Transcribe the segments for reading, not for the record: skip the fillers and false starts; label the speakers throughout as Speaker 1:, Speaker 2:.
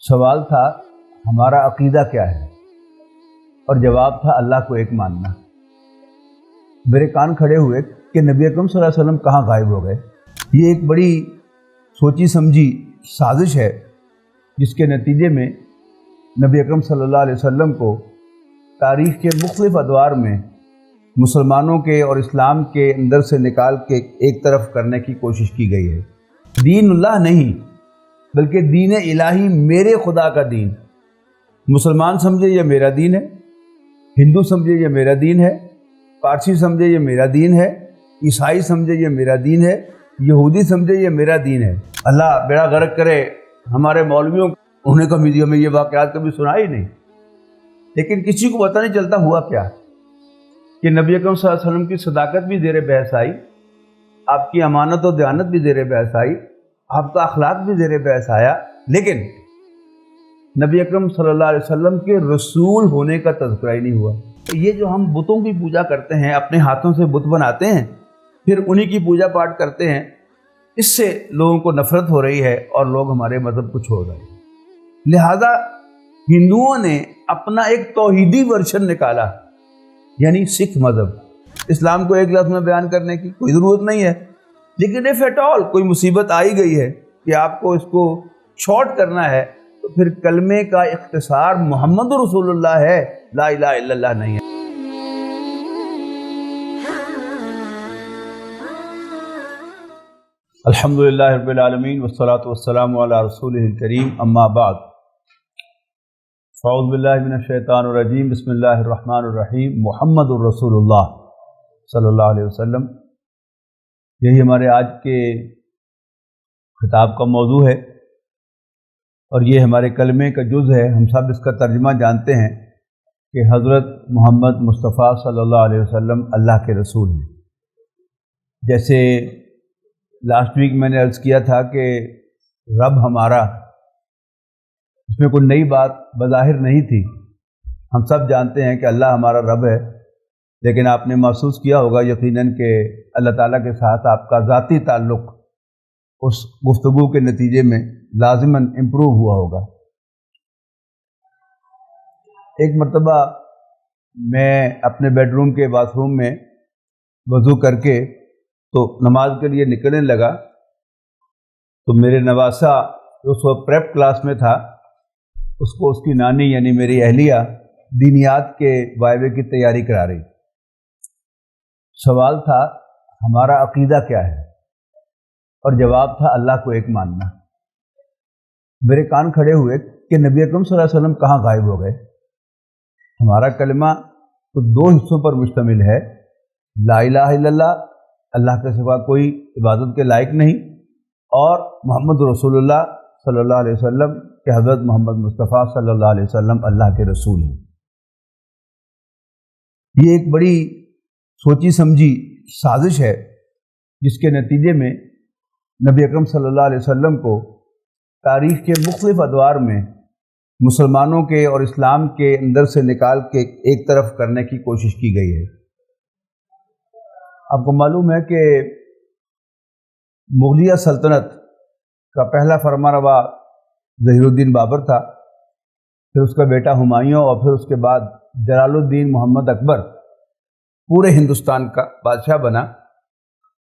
Speaker 1: سوال تھا ہمارا عقیدہ کیا ہے، اور جواب تھا اللہ کو ایک ماننا۔ میرے کان کھڑے ہوئے کہ نبی اکرم صلی اللہ علیہ وسلم کہاں غائب ہو گئے۔ یہ ایک بڑی سوچی سمجھی سازش ہے جس کے نتیجے میں نبی اکرم صلی اللہ علیہ وسلم کو تاریخ کے مختلف ادوار میں مسلمانوں کے اور اسلام کے اندر سے نکال کے ایک طرف کرنے کی کوشش کی گئی ہے۔ دین اللہ نہیں بلکہ دین الہی، میرے خدا کا دین۔ مسلمان سمجھے یہ میرا دین ہے، ہندو سمجھے یہ میرا دین ہے، پارسی سمجھے یہ میرا دین ہے، عیسائی سمجھے یہ میرا دین ہے، یہودی سمجھے یہ میرا دین ہے۔ اللہ بیڑا غرق کرے ہمارے مولویوں، انہیں کبھی ہمیں یہ واقعات کبھی سنا ہی نہیں، لیکن کسی کو پتہ نہیں چلتا ہوا کیا کہ نبی اکرم صلی اللہ علیہ وسلم کی صداقت بھی زیر بحث آئی، آپ کی امانت و دیانت بھی زیر بحث آئی، آپ کا اخلاق بھی زیر بحث آیا، لیکن نبی اکرم صلی اللہ علیہ وسلم کے رسول ہونے کا تذکرہ ہی نہیں ہوا۔ یہ جو ہم بتوں کی پوجا کرتے ہیں، اپنے ہاتھوں سے بت بناتے ہیں، پھر انہی کی پوجا پاٹ کرتے ہیں، اس سے لوگوں کو نفرت ہو رہی ہے اور لوگ ہمارے مذہب کو چھوڑ رہے ہیں۔ لہذا ہندوؤں نے اپنا ایک توحیدی ورژن نکالا، یعنی سکھ مذہب۔ اسلام کو ایک لفظ میں بیان کرنے کی کوئی ضرورت نہیں ہے، لیکن اف ایٹ آل کوئی مصیبت آئی گئی ہے کہ آپ کو اس کو شارٹ کرنا ہے تو پھر کلمے کا اختصار محمد رسول اللہ ہے، لا الہ الا اللہ نہیں ہے۔ الحمدللہ رب العالمین والصلاة والسلام علی رسولہ الکریم، اما بعد فاعوذ باللہ من الشیطان الرجیم، بسم اللہ الرحمن الرحیم، محمد الرسول اللہ صلی اللہ علیہ وسلم۔ یہی ہمارے آج کے خطاب کا موضوع ہے اور یہ ہمارے کلمے کا جز ہے۔ ہم سب اس کا ترجمہ جانتے ہیں کہ حضرت محمد مصطفیٰ صلی اللہ علیہ وسلم اللہ کے رسول ہیں۔ جیسے لاسٹ ویک میں نے عرض کیا تھا کہ رب ہمارا، اس میں کوئی نئی بات بظاہر نہیں تھی۔ ہم سب جانتے ہیں کہ اللہ ہمارا رب ہے، لیکن آپ نے محسوس کیا ہوگا یقیناً کہ اللہ تعالیٰ کے ساتھ آپ کا ذاتی تعلق اس گفتگو کے نتیجے میں لازماً امپروو ہوا ہوگا۔ ایک مرتبہ میں اپنے بیڈ روم کے باتھ روم میں وضو کر کے تو نماز کے لیے نکلنے لگا تو میرے نواسا جو اس وقت پریپ کلاس میں تھا، اس کو اس کی نانی یعنی میری اہلیہ دینیات کے وائوے کی تیاری کرا رہی۔ سوال تھا ہمارا عقیدہ کیا ہے، اور جواب تھا اللہ کو ایک ماننا۔ میرے کان کھڑے ہوئے کہ نبی اکرم صلی اللہ علیہ وسلم کہاں غائب ہو گئے۔ ہمارا کلمہ تو دو حصوں پر مشتمل ہے، لا الہ الا اللہ، اللہ کے سوا کوئی عبادت کے لائق نہیں، اور محمد رسول اللہ صلی اللہ علیہ وسلم کہ حضرت محمد مصطفیٰ صلی اللہ علیہ وسلم اللہ کے رسول ہیں۔ یہ ایک بڑی سوچی سمجھی سازش ہے جس کے نتیجے میں نبی اکرم صلی اللہ علیہ وسلم کو تاریخ کے مختلف ادوار میں مسلمانوں کے اور اسلام کے اندر سے نکال کے ایک طرف کرنے کی کوشش کی گئی ہے۔ آپ کو معلوم ہے کہ مغلیہ سلطنت کا پہلا فرمانروا ظہیر الدین بابر تھا، پھر اس کا بیٹا ہمایوں، اور پھر اس کے بعد جلال الدین محمد اکبر پورے ہندوستان کا بادشاہ بنا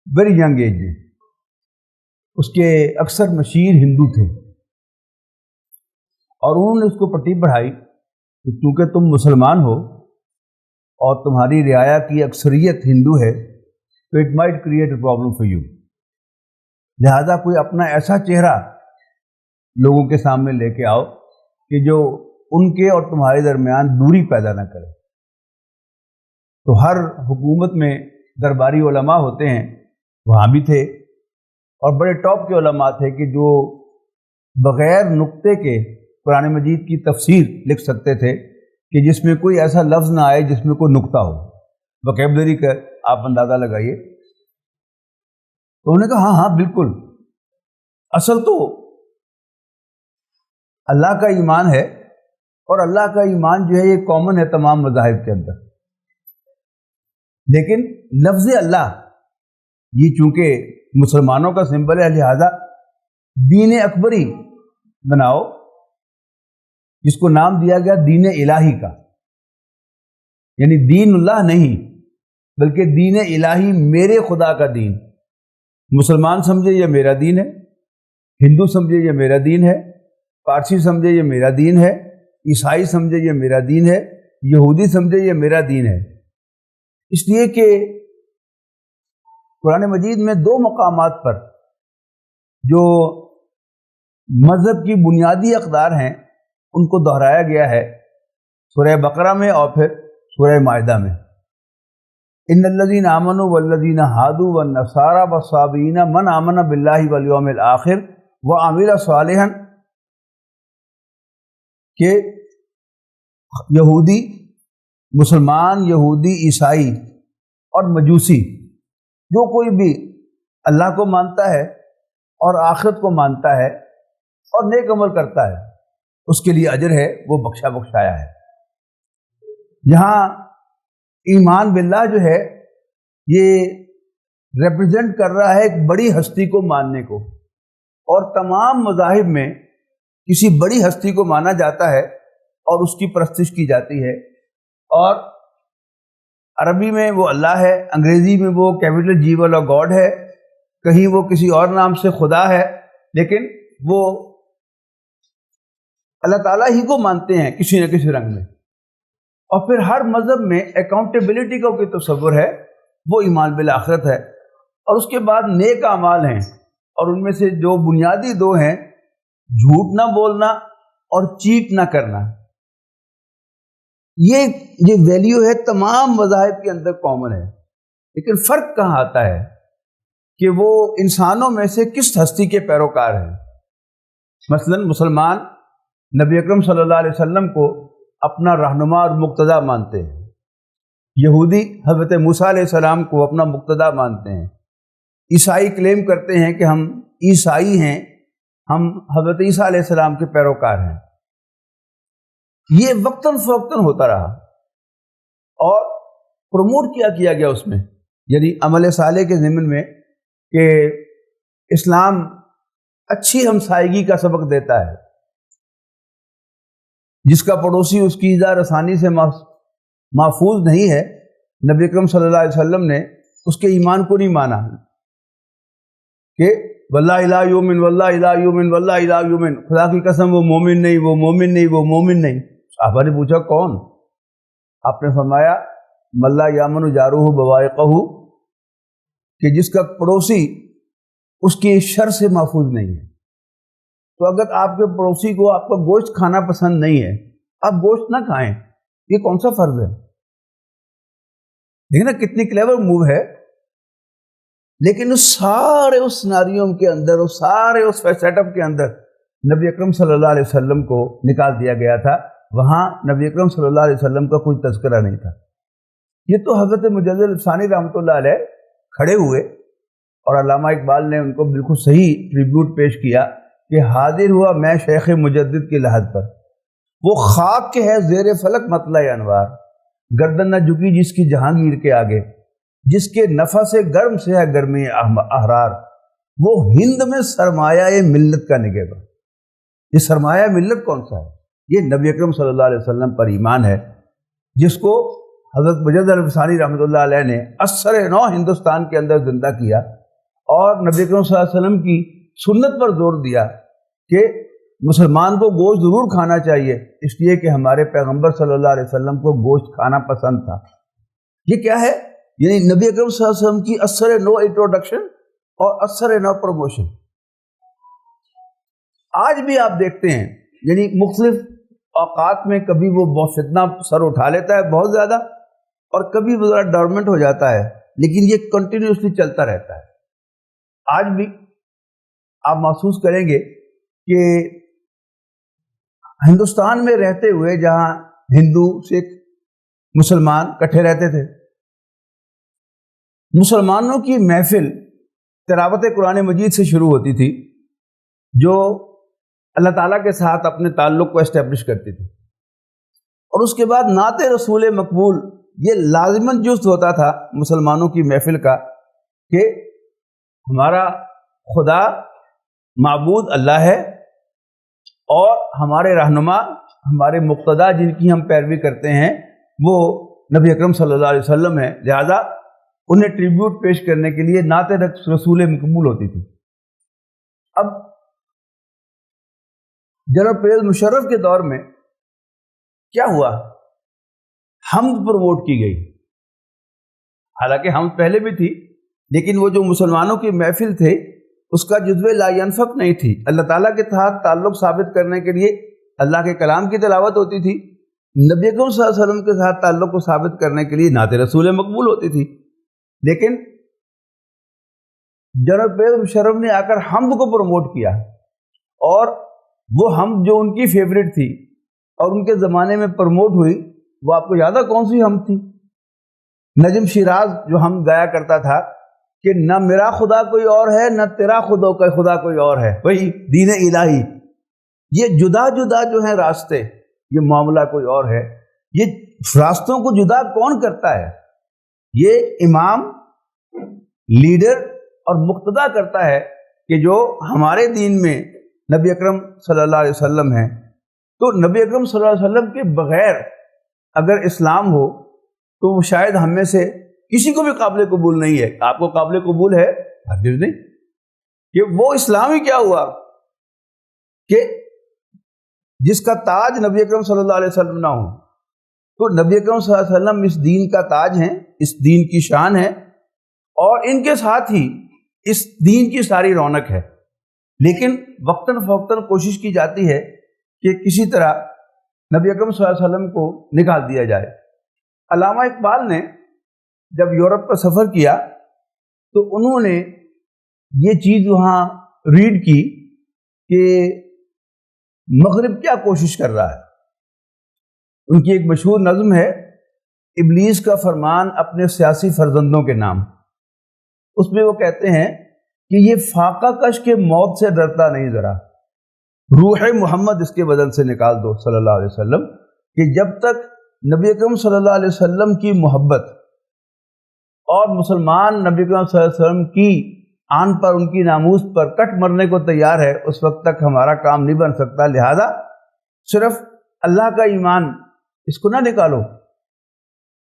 Speaker 1: ویری ینگ ایج میں۔ اس کے اکثر مشیر ہندو تھے اور انہوں نے اس کو پٹی پڑھائی کہ چونکہ تم مسلمان ہو اور تمہاری رعایا کی اکثریت ہندو ہے تو it might create a problem for you, لہذا کوئی اپنا ایسا چہرہ لوگوں کے سامنے لے کے آؤ کہ جو ان کے اور تمہارے درمیان دوری پیدا نہ کرے۔ تو ہر حکومت میں درباری علماء ہوتے ہیں، وہاں بھی تھے، اور بڑے ٹاپ کے علماء تھے کہ جو بغیر نقطے کے قرآن مجید کی تفسیر لکھ سکتے تھے کہ جس میں کوئی ایسا لفظ نہ آئے جس میں کوئی نقطہ ہو، وکیبلری کا آپ اندازہ لگائیے۔ تو انہوں نے کہا ہاں بالکل، اصل تو اللہ کا ایمان ہے، اور اللہ کا ایمان جو ہے یہ کامن ہے تمام مذاہب کے اندر، لیکن لفظ اللہ یہ چونکہ مسلمانوں کا سمبل ہے، لہذا دین اکبری بناؤ جس کو نام دیا گیا دین الہی کا، یعنی دین اللہ نہیں بلکہ دین الہی، میرے خدا کا دین۔ مسلمان سمجھے یہ میرا دین ہے، ہندو سمجھے یہ میرا دین ہے، پارسی سمجھے یہ میرا دین ہے، عیسائی سمجھے یہ میرا دین ہے، یہودی سمجھے یہ میرا دین ہے۔ اس لیے کہ قرآن مجید میں دو مقامات پر جو مذہب کی بنیادی اقدار ہیں ان کو دہرایا گیا ہے، سورہ بقرہ میں اور پھر سورہ مائدہ میں۔ ان الذین آمنوا والذین ہادوا والنصارى والصابئین من آمن باللہ والیوم الآخر وعمل صالحا، کہ یہودی، مسلمان، یہودی، عیسائی اور مجوسی، جو کوئی بھی اللہ کو مانتا ہے اور آخرت کو مانتا ہے اور نیک عمل کرتا ہے، اس کے لیے اجر ہے، وہ بخشا بخشایا ہے۔ یہاں ایمان باللہ جو ہے یہ ریپرزینٹ کر رہا ہے ایک بڑی ہستی کو ماننے کو، اور تمام مذاہب میں کسی بڑی ہستی کو مانا جاتا ہے اور اس کی پرستش کی جاتی ہے، اور عربی میں وہ اللہ ہے، انگریزی میں وہ کیپٹل جی والا گاڈ ہے، کہیں وہ کسی اور نام سے خدا ہے، لیکن وہ اللہ تعالیٰ ہی کو مانتے ہیں کسی نہ کسی رنگ میں۔ اور پھر ہر مذہب میں اکاؤنٹیبلٹی کا کوئی تصور ہے، وہ ایمان بالآخرت ہے، اور اس کے بعد نیک اعمال ہیں، اور ان میں سے جو بنیادی دو ہیں، جھوٹ نہ بولنا اور چیٹ نہ کرنا۔ یہ ویلیو ہے تمام مذاہب کے اندر کامن ہے، لیکن فرق کہاں آتا ہے کہ وہ انسانوں میں سے کس ہستی کے پیروکار ہیں۔ مثلا مسلمان نبی اکرم صلی اللہ علیہ وسلم کو اپنا رہنما اور مقتدیٰ مانتے ہیں، یہودی حضرت موسیٰ علیہ السلام کو اپنا مقتدیٰ مانتے ہیں، عیسائی کلیم کرتے ہیں کہ ہم عیسائی ہیں، ہم حضرت عیسیٰ علیہ السلام کے پیروکار ہیں۔ یہ وقتاً فوقتاً ہوتا رہا اور پروموٹ کیا گیا اس میں، یعنی عمل صالح کے ضمن میں، کہ اسلام اچھی ہمسائیگی کا سبق دیتا ہے۔ جس کا پڑوسی اس کی ایذا رسانی سے محفوظ نہیں ہے، نبی اکرم صلی اللہ علیہ وسلم نے اس کے ایمان کو نہیں مانا کہ واللہ لا یؤمن واللہ لا یؤمن واللہ لا یؤمن، خدا کی قسم وہ مومن نہیں، وہ مومن نہیں، وہ مومن نہیں۔ صحابہ نے پوچھا کون؟ آپ نے فرمایا من لا یامن جارہ بوائقہ، کہ جس کا پڑوسی اس کی شر سے محفوظ نہیں ہے۔ تو اگر آپ کے پڑوسی کو آپ کا گوشت کھانا پسند نہیں ہے، آپ گوشت نہ کھائیں، یہ کون سا فرض ہے؟ دیکھیں نا کتنی کلیور موو ہے، لیکن اس سارے اس سیناریوں کے اندر، اس سارے اس سیٹ اپ کے اندر نبی اکرم صلی اللہ علیہ وسلم کو نکال دیا گیا تھا۔ وہاں نبی اکرم صلی اللہ علیہ وسلم کا کوئی تذکرہ نہیں تھا۔ یہ تو حضرت مجدد ثانی رحمۃ اللہ علیہ کھڑے ہوئے، اور علامہ اقبال نے ان کو بالکل صحیح ٹریبیوٹ پیش کیا کہ حاضر ہوا میں شیخ مجدد کی لحد پر، وہ خاک کے ہے زیر فلک مطلع انوار، گردن نہ جھکی جس کی جہانگیر کے آگے، جس کے نفع سے گرم سے ہے گرمی احرار، وہ ہند میں سرمایہ ملت کا نگہباں۔ یہ سرمایہ ملت کون سا ہے؟ یہ نبی اکرم صلی اللہ علیہ وسلم پر ایمان ہے، جس کو حضرت مجدد ثانی رحمۃ اللہ علیہ نے اثر نو ہندوستان کے اندر زندہ کیا، اور نبی اکرم صلی اللہ علیہ وسلم کی سنت پر زور دیا کہ مسلمان کو گوشت ضرور کھانا چاہیے، اس لیے کہ ہمارے پیغمبر صلی اللہ علیہ وسلم کو گوشت کھانا پسند تھا۔ یہ کیا ہے؟ یعنی نبی اکرم صلی اللہ علیہ وسلم کی اثر نو انٹروڈکشن اور اثر نو پروموشن۔ آج بھی آپ دیکھتے ہیں، یعنی مختلف اوقات میں کبھی وہ بہت فتنہ سر اٹھا لیتا ہے بہت زیادہ، اور کبھی وہ ذرا ڈورمنٹ ہو جاتا ہے، لیکن یہ کنٹینیوسلی چلتا رہتا ہے۔ آج بھی آپ محسوس کریں گے کہ ہندوستان میں رہتے ہوئے جہاں ہندو، سکھ، مسلمان کٹھے رہتے تھے، مسلمانوں کی محفل تلاوت قرآن مجید سے شروع ہوتی تھی، جو اللہ تعالیٰ کے ساتھ اپنے تعلق کو اسٹیبلش کرتی تھی، اور اس کے بعد نعت رسول مقبول یہ لازماً جست ہوتا تھا مسلمانوں کی محفل کا، کہ ہمارا خدا معبود اللہ ہے، اور ہمارے رہنما ہمارے مقتدا جن کی ہم پیروی کرتے ہیں وہ نبی اکرم صلی اللہ علیہ وسلم ہیں، لہذا انہیں ٹریبیوٹ پیش کرنے کے لیے نعت رسول مقبول ہوتی تھی۔ اب جنرل پرویز مشرف کے دور میں کیا ہوا؟ حمد پروموٹ کی گئی، حالانکہ حمد پہلے بھی تھی، لیکن وہ جو مسلمانوں کی محفل تھے اس کا جزو لا ينفق نہیں تھی۔ اللہ تعالیٰ کے ساتھ تعلق ثابت کرنے کے لیے اللہ کے کلام کی تلاوت ہوتی تھی، نبی اکرم صلی اللہ علیہ وسلم کے ساتھ تعلق کو ثابت کرنے کے لیے نعت رسول مقبول ہوتی تھی۔ لیکن جنرل پرویز مشرف نے آ کر حمد کو پروموٹ کیا، اور وہ حمد جو ان کی فیوریٹ تھی اور ان کے زمانے میں پروموٹ ہوئی، وہ آپ کو یاد ہے کون سی حمد تھی؟ نجم شیراز جو ہم گایا کرتا تھا کہ نہ میرا خدا کوئی اور ہے نہ تیرا خدا کوئی اور ہے، وہی دین الہی۔ یہ جدا جدا جو ہیں راستے، یہ معاملہ کوئی اور ہے۔ یہ راستوں کو جدا کون کرتا ہے؟ یہ امام، لیڈر اور مقتدا کرتا ہے کہ جو ہمارے دین میں نبی اکرم صلی اللہ علیہ وسلم ہیں، تو نبی اکرم صلی اللہ علیہ وسلم کے بغیر اگر اسلام ہو تو وہ شاید ہم میں سے کسی کو بھی قابل قبول نہیں ہے۔ آپ کو قابل قبول ہے؟ ہرگز نہیں۔ کہ وہ اسلام ہی کیا ہوا کہ جس کا تاج نبی اکرم صلی اللہ علیہ وسلم نہ ہو، تو نبی اکرم صلی اللہ علیہ وسلم اس دین کا تاج ہیں، اس دین کی شان ہے، اور ان کے ساتھ ہی اس دین کی ساری رونق ہے۔ لیکن وقتاً فوقتاً کوشش کی جاتی ہے کہ کسی طرح نبی اکرم صلی اللہ علیہ وسلم کو نکال دیا جائے۔ علامہ اقبال نے جب یورپ کا سفر کیا تو انہوں نے یہ چیز وہاں ریڈ کی کہ مغرب کیا کوشش کر رہا ہے۔ ان کی ایک مشہور نظم ہے، ابلیس کا فرمان اپنے سیاسی فرزندوں کے نام۔ اس میں وہ کہتے ہیں کہ یہ فاقہ کش کے موت سے ڈرتا نہیں ذرا، روح محمد اس کے بدن سے نکال دو صلی اللہ علیہ وسلم، کہ جب تک نبی اکرم صلی اللہ علیہ وسلم کی محبت اور مسلمان نبی اکرم صلی اللہ علیہ وسلم کی آن پر، ان کی ناموس پر کٹ مرنے کو تیار ہے، اس وقت تک ہمارا کام نہیں بن سکتا۔ لہذا صرف اللہ کا ایمان اس کو نہ نکالو،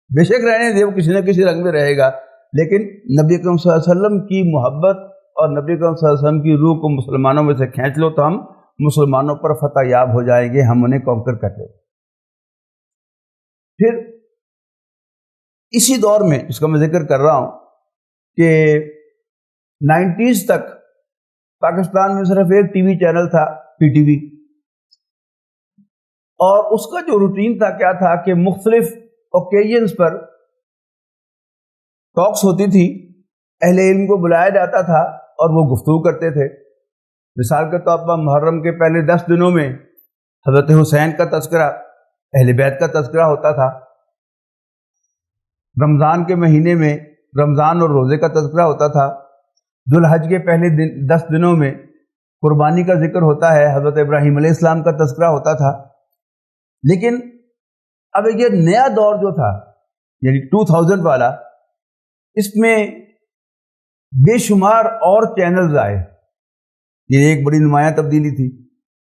Speaker 1: بے شک رہنے دے، وہ کسی نہ کسی رنگ میں رہے گا، لیکن نبی اکرم صلی اللہ علیہ وسلم کی محبت اور نبی اکرم صلی اللہ علیہ وسلم کی روح کو مسلمانوں میں سے کھینچ لو تو ہم مسلمانوں پر فتح یاب ہو جائیں گے، ہم انہیں کانکر کر لیں گے۔ پھر اسی دور میں جس کا میں ذکر کر رہا ہوں کہ 90s تک پاکستان میں صرف ایک ٹی وی چینل تھا، پی ٹی وی، اور اس کا جو روٹین تھا کیا تھا کہ مختلف اوکیجنز پر ٹاکس ہوتی تھی، اہل علم کو بلایا جاتا تھا اور وہ گفتگو کرتے تھے۔ مثال کے طور پر محرم کے پہلے 10 دنوں میں حضرت حسین کا تذکرہ، اہل بیت کا تذکرہ ہوتا تھا۔ رمضان کے مہینے میں رمضان اور روزے کا تذکرہ ہوتا تھا۔ ذوالحج کے پہلے 10 دنوں میں قربانی کا ذکر ہوتا ہے، حضرت ابراہیم علیہ السلام کا تذکرہ ہوتا تھا۔ لیکن اب یہ نیا دور جو تھا یعنی 2000 والا، اس میں بے شمار اور چینلز آئے، یہ ایک بڑی نمایاں تبدیلی تھی،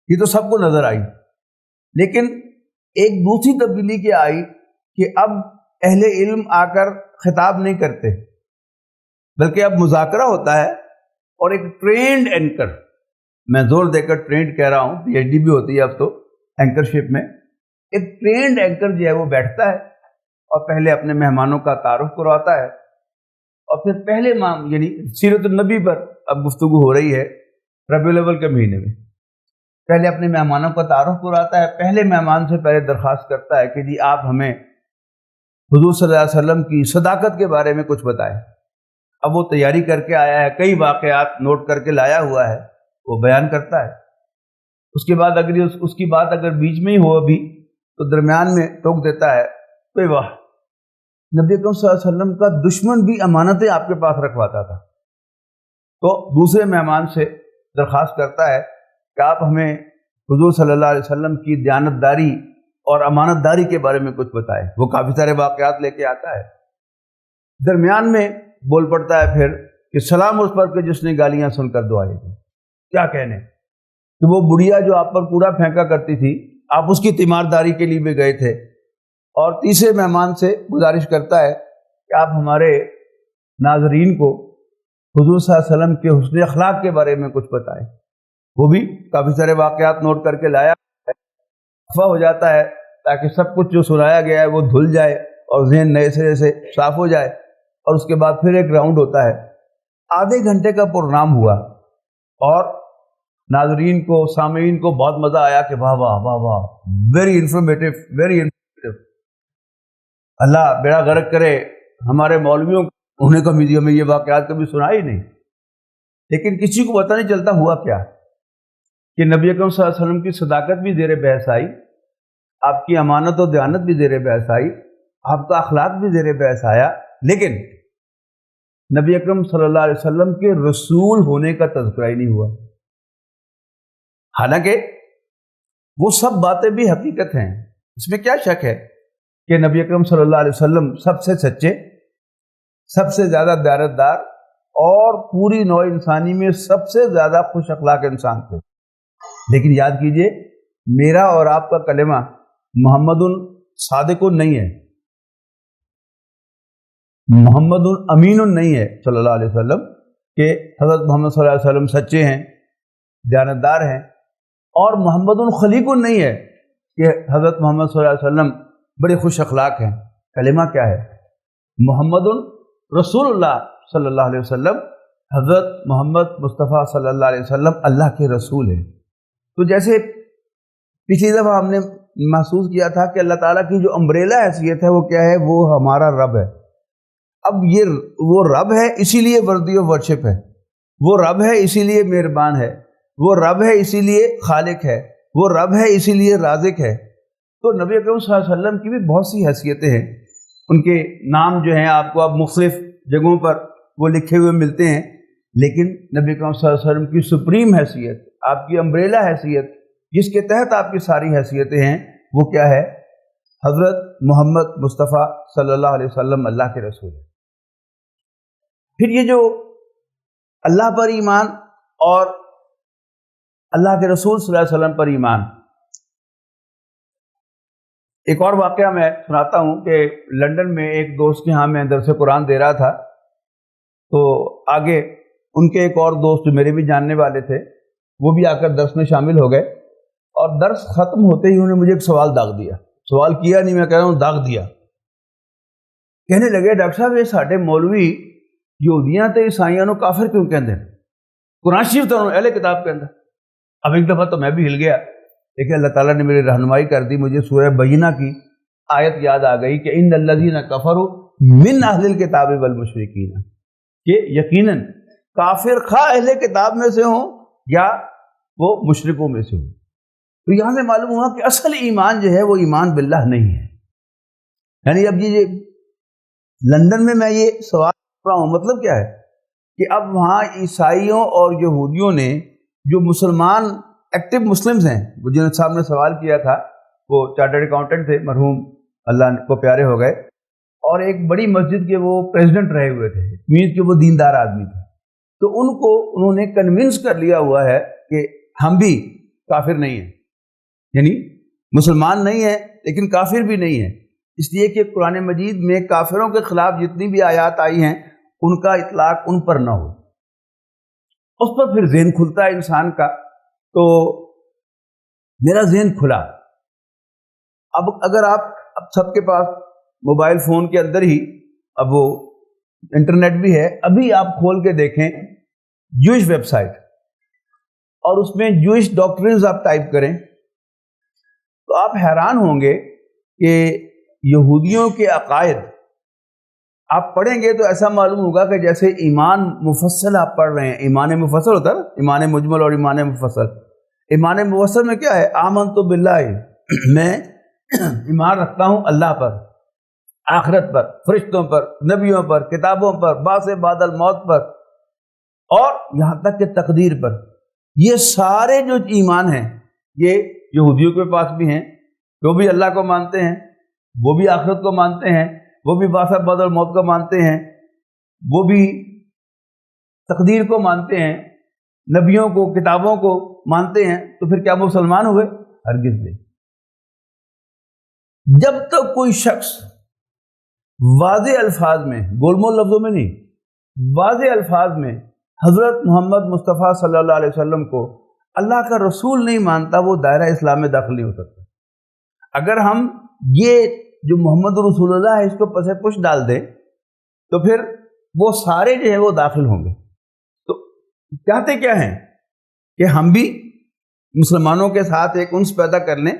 Speaker 1: یہ تو سب کو نظر آئی۔ لیکن ایک دوسری تبدیلی کیا آئی کہ اب اہل علم آ کر خطاب نہیں کرتے، بلکہ اب مذاکرہ ہوتا ہے، اور ایک ٹرینڈ اینکر، میں زور دے کر ٹرینڈ کہہ رہا ہوں، پی ایچ ڈی بھی ہوتی ہے اب تو اینکرشپ میں، ایک ٹرینڈ اینکر جو ہے وہ بیٹھتا ہے اور پہلے اپنے مہمانوں کا تعارف کرواتا ہے، اور پھر پہلے یعنی سیرت النبی پر اب گفتگو ہو رہی ہے ربیع الاول کے مہینے میں، پہلے اپنے مہمانوں کا تعارف کراتا ہے، پہلے مہمان سے پہلے درخواست کرتا ہے کہ جی آپ ہمیں حضور صلی اللہ علیہ وسلم کی صداقت کے بارے میں کچھ بتائیں۔ اب وہ تیاری کر کے آیا ہے، کئی واقعات نوٹ کر کے لایا ہوا ہے، وہ بیان کرتا ہے۔ اس کے بعد اگر اس کی بات اگر بیچ میں ہی ہو ابھی تو درمیان میں ٹوک دیتا ہے، تو واہ، نبی اکرم صلی اللہ علیہ وسلم کا دشمن بھی امانتیں آپ کے پاس رکھواتا تھا۔ تو دوسرے مہمان سے درخواست کرتا ہے کہ آپ ہمیں حضور صلی اللہ علیہ وسلم کی دیانتداری اور امانت داری کے بارے میں کچھ بتائیں۔ وہ کافی سارے واقعات لے کے آتا ہے۔ درمیان میں بول پڑتا ہے پھر کہ سلام اس پر کہ جس نے گالیاں سن کر دعائیں دی۔ کیا کہنے کہ وہ بڑھیا جو آپ پر کوڑا پھینکا کرتی تھی، آپ اس کی تیمارداری کے لیے بھی گئے تھے، اور تیسرے مہمان سے گزارش کرتا ہے کہ آپ ہمارے ناظرین کو حضور صلی اللہ علیہ وسلم کے حسن اخلاق کے بارے میں کچھ بتائیں۔ وہ بھی کافی سارے واقعات نوٹ کر کے لایا، خفا ہو جاتا ہے تاکہ سب کچھ جو سنایا گیا ہے وہ دھل جائے اور ذہن نئے سرے سے صاف ہو جائے، اور اس کے بعد پھر ایک راؤنڈ ہوتا ہے۔ آدھے گھنٹے کا پروگرام ہوا اور ناظرین کو، سامعین کو بہت مزہ آیا کہ واہ واہ واہ واہ، ویری انفارمیٹیو، ویری انفارمیٹیو۔ اللہ بیڑا غرق کرے ہمارے مولویوں کو، انہیں کبھی ہمیں یہ واقعات کبھی سنا ہی نہیں، لیکن کسی کو پتہ نہیں چلتا ہوا کیا کہ نبی اکرم صلی اللہ علیہ وسلم کی صداقت بھی زیر بحث آئی، آپ کی امانت و دیانت بھی زیر بحث آئی، آپ کا اخلاق بھی زیر بحث آیا، لیکن نبی اکرم صلی اللہ علیہ وسلم کے رسول ہونے کا تذکرہ ہی نہیں ہوا۔ حالانکہ وہ سب باتیں بھی حقیقت ہیں، اس میں کیا شک ہے کہ نبی اکرم صلی اللہ علیہ وسلم سب سے سچے، سب سے زیادہ دیانتدار اور پوری نوع انسانی میں سب سے زیادہ خوش اخلاق انسان تھے۔ لیکن یاد کیجئے، میرا اور آپ کا کلمہ محمد صادق نہیں ہے، محمد امین نہیں ہے صلی اللہ علیہ وسلم، کہ حضرت محمد صلی اللہ علیہ وسلم سچے ہیں، دیانتدار ہیں، اور محمد خلیق نہیں ہے کہ حضرت محمد صلی اللہ علیہ وسلم بڑے خوش اخلاق ہیں۔ کلمہ کیا ہے؟ محمد رسول اللہ صلی اللہ علیہ وسلم، حضرت محمد مصطفیٰ صلی اللہ علیہ وسلم اللہ کے رسول ہیں۔ تو جیسے پچھلی دفعہ ہم نے محسوس کیا تھا کہ اللہ تعالیٰ کی جو امبریلا حیثیت ہے وہ کیا ہے؟ وہ ہمارا رب ہے۔ اب یہ وہ رب ہے اسی لیے وردی آف ورشپ ہے، وہ رب ہے اسی لیے مہربان ہے، وہ رب ہے اسی لیے خالق ہے، وہ رب ہے اسی لیے رازق ہے۔ تو نبی اکرم صلی اللہ علیہ وسلم کی بھی بہت سی حیثیتیں ہیں، ان کے نام جو ہیں آپ کو اب مختلف جگہوں پر وہ لکھے ہوئے ملتے ہیں، لیکن نبی اکرم صلی اللہ علیہ وسلم کی سپریم حیثیت، آپ کی امبریلا حیثیت، جس کے تحت آپ کی ساری حیثیتیں ہیں، وہ کیا ہے؟ حضرت محمد مصطفیٰ صلی اللہ علیہ وسلم اللہ کے رسول ہے۔ پھر یہ جو اللہ پر ایمان اور اللہ کے رسول صلی اللہ علیہ وسلم پر ایمان، ایک اور واقعہ میں سناتا ہوں کہ لندن میں ایک دوست کے ہاں میں درس قرآن دے رہا تھا، تو آگے ان کے ایک اور دوست جو میرے بھی جاننے والے تھے وہ بھی آ کر درس میں شامل ہو گئے، اور درس ختم ہوتے ہی انہوں نے مجھے ایک سوال داغ دیا، سوال کیا نہیں، میں کہہ رہا ہوں داغ دیا۔ کہنے لگے ڈاکٹر صاحب یہ ساڈے مولوی یہودیاں تے عیسائیاں نو کافر کیوں کہندے ہیں؟ قرآن شریف تو اہل کتاب کے اندر۔ اب ایک دفعہ تو میں بھی ہل گیا، لیکن اللہ تعالیٰ نے میری رہنمائی کر دی، مجھے سورہ بینہ کی آیت یاد آ گئی کہ ان الذین کفروا من اہل الکتاب والمشرکین، کہ یقیناً کافر خواہ اہل کتاب میں سے ہوں یا وہ مشرکوں میں سے ہوں۔ تو یہاں سے معلوم ہوا کہ اصل ایمان جو ہے وہ ایمان باللہ نہیں ہے۔ یعنی اب یہ لندن میں یہ سوال کر رہا ہوں، مطلب کیا ہے کہ اب وہاں عیسائیوں اور یہودیوں نے جو مسلمان ایکٹیو مسلمز ہیں، وہ جن صاحب نے سوال کیا تھا، وہ چارٹرڈ اکاؤنٹنٹ تھے، مرحوم اللہ کو پیارے ہو گئے، اور ایک بڑی مسجد کے وہ پریزیڈنٹ رہے ہوئے تھے، مینس کہ وہ دیندار آدمی تھے، تو ان کو انہوں نے کنونس کر لیا ہوا ہے کہ ہم بھی کافر نہیں ہیں، یعنی مسلمان نہیں ہیں لیکن کافر بھی نہیں ہیں، اس لیے کہ قرآن مجید میں کافروں کے خلاف جتنی بھی آیات آئی ہیں ان کا اطلاق ان پر نہ ہو۔ اس پر پھر ذہن کھلتا ہے انسان کا، تو میرا ذہن کھلا۔ اب اگر آپ اب سب کے پاس موبائل فون کے اندر ہی اب وہ انٹرنیٹ بھی ہے، ابھی آپ کھول کے دیکھیں جوئش ویب سائٹ، اور اس میں جوئش ڈاکٹرنز آپ ٹائپ کریں تو آپ حیران ہوں گے کہ یہودیوں کے عقائد آپ پڑھیں گے تو ایسا معلوم ہوگا کہ جیسے ایمان مفصل آپ پڑھ رہے ہیں۔ ایمان مفصل ہوتا ہے نا، ایمان مجمل اور ایمان مفصل۔ ایمان مفصل میں کیا ہے؟ آمنت باللہ، میں ایمان رکھتا ہوں اللہ پر، آخرت پر، فرشتوں پر، نبیوں پر، کتابوں پر، بعث بعد الموت پر، اور یہاں تک کہ تقدیر پر۔ یہ سارے جو ایمان ہیں یہ یہودیوں کے پاس بھی ہیں، جو بھی اللہ کو مانتے ہیں، وہ بھی آخرت کو مانتے ہیں، وہ بھی بعث بعد الموت کو مانتے ہیں، وہ بھی تقدیر کو مانتے ہیں، نبیوں کو، کتابوں کو مانتے ہیں۔ تو پھر کیا مسلمان ہوئے؟ ہرگز نہیں۔ جب تک کوئی شخص واضح الفاظ میں، گول مول لفظوں میں نہیں، واضح الفاظ میں حضرت محمد مصطفیٰ صلی اللہ علیہ وسلم کو اللہ کا رسول نہیں مانتا، وہ دائرہ اسلام میں داخل نہیں ہو سکتا۔ اگر ہم یہ جو محمد رسول اللہ ہے اس کو پس پش ڈال دیں تو پھر وہ سارے جو ہیں وہ داخل ہوں گے۔ تو چاہتے کیا ہیں کہ ہم بھی مسلمانوں کے ساتھ ایک انس پیدا کر لیں۔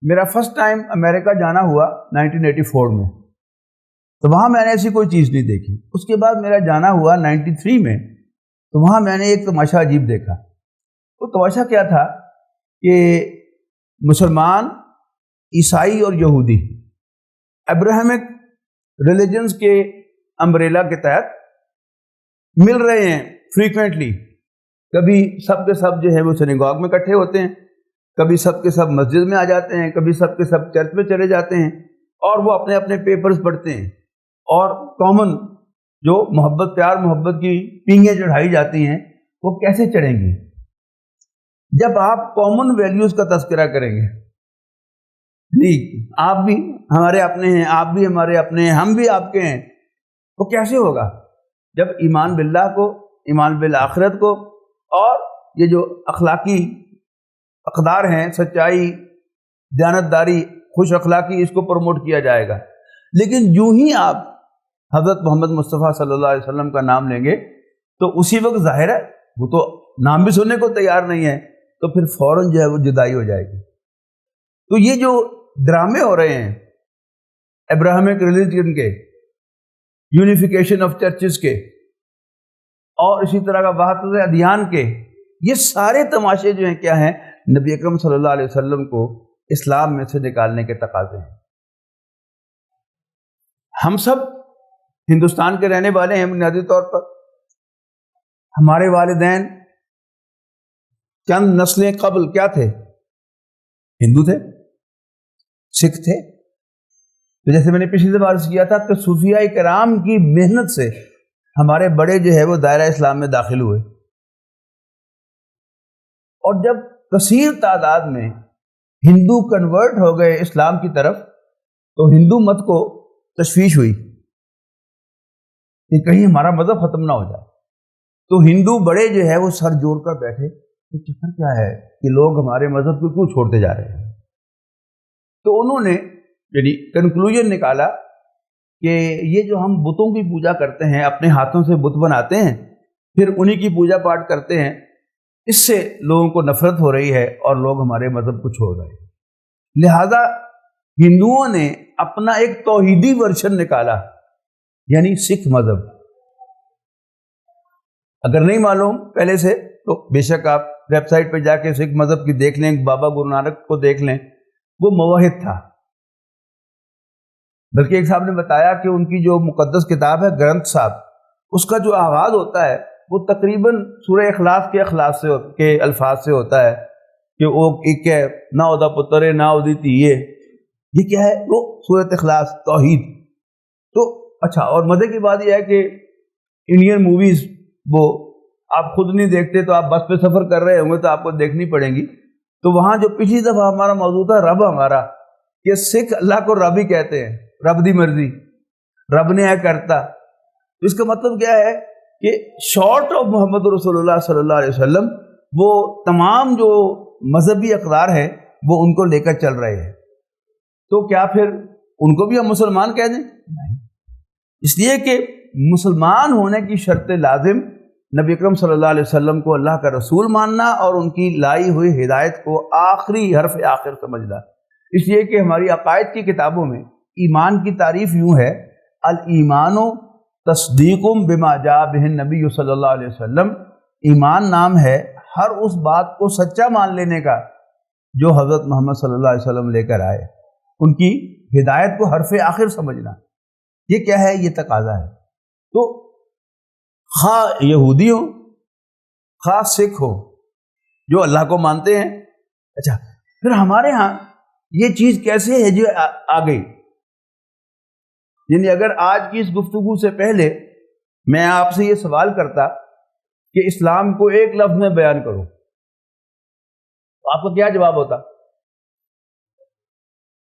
Speaker 1: میرا فرسٹ ٹائم امریکہ جانا ہوا 1984 میں، تو وہاں میں نے ایسی کوئی چیز نہیں دیکھی۔ اس کے بعد میرا جانا ہوا 93 میں، تو وہاں میں نے ایک تماشا عجیب دیکھا۔ وہ تماشا کیا تھا کہ مسلمان، عیسائی اور یہودی ابراہمک ریلیجنز کے امبریلا کے تحت مل رہے ہیں فریکوینٹلی۔ کبھی سب کے سب جو ہے وہ سنیگاگ میں اکٹھے ہوتے ہیں، کبھی سب کے سب مسجد میں آ جاتے ہیں، کبھی سب کے سب چرچ میں چلے جاتے ہیں، اور وہ اپنے اپنے پیپرز پڑھتے ہیں، اور کامن جو محبت، پیار محبت کی پینگیں چڑھائی جاتی ہیں وہ کیسے چڑھیں گی جب آپ کامن ویلیوز کا تذکرہ کریں گے؟ نہیں، آپ بھی ہمارے اپنے ہیں، آپ بھی ہمارے اپنے ہیں، ہم بھی آپ کے ہیں۔ وہ کیسے ہوگا جب ایمان باللہ کو، ایمان بالآخرت کو، اور یہ جو اخلاقی اقدار ہیں، سچائی، دیانتداری، خوش اخلاقی، اس کو پروموٹ کیا جائے گا۔ لیکن یوں ہی آپ حضرت محمد مصطفیٰ صلی اللہ علیہ وسلم کا نام لیں گے تو اسی وقت ظاہر ہے وہ تو نام بھی سننے کو تیار نہیں ہے، تو پھر فوراً جو ہے وہ جدائی ہو جائے گی۔ تو یہ جو ڈرامے ہو رہے ہیں ابراہمک ریلیجن کے، یونیفیکیشن آف چرچز کے، اور اسی طرح کا وحدت ادیان کے، یہ سارے تماشے جو ہیں کیا ہیں؟ نبی اکرم صلی اللہ علیہ وسلم کو اسلام میں سے نکالنے کے تقاضے ہیں۔ ہم سب ہندوستان کے رہنے والے ہیں بنیادی طور پر۔ ہمارے والدین چند نسلیں قبل کیا تھے؟ ہندو تھے، سکھ تھے۔ تو جیسے میں نے پچھلی دفعہ عرض کیا تھا کہ صوفیاء کرام کی محنت سے ہمارے بڑے جو ہے وہ دائرہ اسلام میں داخل ہوئے، اور جب کثیر تعداد میں ہندو کنورٹ ہو گئے اسلام کی طرف تو ہندو مت کو تشویش ہوئی کہ کہیں ہمارا مذہب ختم نہ ہو جائے۔ تو ہندو بڑے جو ہے وہ سر جوڑ کر بیٹھے کہ چکر کیا ہے کہ لوگ ہمارے مذہب کو کیوں چھوڑتے جا رہے ہیں۔ تو انہوں نے یعنی کنکلوژن نکالا کہ یہ جو ہم بتوں کی پوجا کرتے ہیں، اپنے ہاتھوں سے بت بناتے ہیں، پھر انہی کی پوجا پاٹ کرتے ہیں، اس سے لوگوں کو نفرت ہو رہی ہے اور لوگ ہمارے مذہب کو چھوڑ رہے ہیں۔ لہذا ہندوؤں نے اپنا ایک توحیدی ورژن نکالا، یعنی سکھ مذہب۔ اگر نہیں معلوم پہلے سے تو بے شک آپ ویب سائٹ پہ جا کے سکھ مذہب کی دیکھ لیں، بابا گرو نانک کو دیکھ لیں، وہ موحد تھا۔ بلکہ ایک صاحب نے بتایا کہ ان کی جو مقدس کتاب ہے گرنتھ صاحب، اس کا جو آغاز ہوتا ہے وہ تقریباً سورہ اخلاص کے الفاظ سے ہوتا ہے کہ وہ ایک ہے نہ ادا پترے نہ ادی تیے، یہ کیا ہے؟ وہ سورۃ اخلاص، توحید۔ تو اچھا، اور مزے کی بات یہ ہے کہ انڈین موویز وہ آپ خود نہیں دیکھتے، تو آپ بس پہ سفر کر رہے ہوں گے تو آپ کو دیکھنی پڑیں گی۔ تو وہاں جو پچھلی دفعہ ہمارا موضوع تھا رب ہمارا، کہ سکھ اللہ کو رب ہی کہتے ہیں، رب دی مرضی، رب نے ہے کرتا۔ اس کا مطلب کیا ہے کہ شارٹ آف محمد رسول اللہ صلی اللہ علیہ وسلم وہ تمام جو مذہبی اقدار ہیں وہ ان کو لے کر چل رہے ہیں۔ تو کیا پھر ان کو بھی ہم مسلمان کہہ دیں؟ نہیں، اس لیے کہ مسلمان ہونے کی شرط لازم نبی اکرم صلی اللہ علیہ وسلم کو اللہ کا رسول ماننا اور ان کی لائی ہوئی ہدایت کو آخری حرف آخر سمجھنا۔ اس لیے کہ ہماری عقائد کی کتابوں میں ایمان کی تعریف یوں ہے، الایمان تصدیق بما جاء بہ النبی صلی اللہ علیہ وسلم۔ ایمان نام ہے ہر اس بات کو سچا مان لینے کا جو حضرت محمد صلی اللہ علیہ وسلم لے کر آئے، ان کی ہدایت کو حرف آخر سمجھنا۔ یہ کیا ہے؟ یہ تقاضا ہے۔ تو خواہ یہودی ہو، خواہ سکھ ہو، جو اللہ کو مانتے ہیں۔ اچھا، پھر ہمارے ہاں یہ چیز کیسے ہے جو آ گئی؟ یعنی اگر آج کی اس گفتگو سے پہلے میں آپ سے یہ سوال کرتا کہ اسلام کو ایک لفظ میں بیان کرو، تو آپ کا کیا جواب ہوتا؟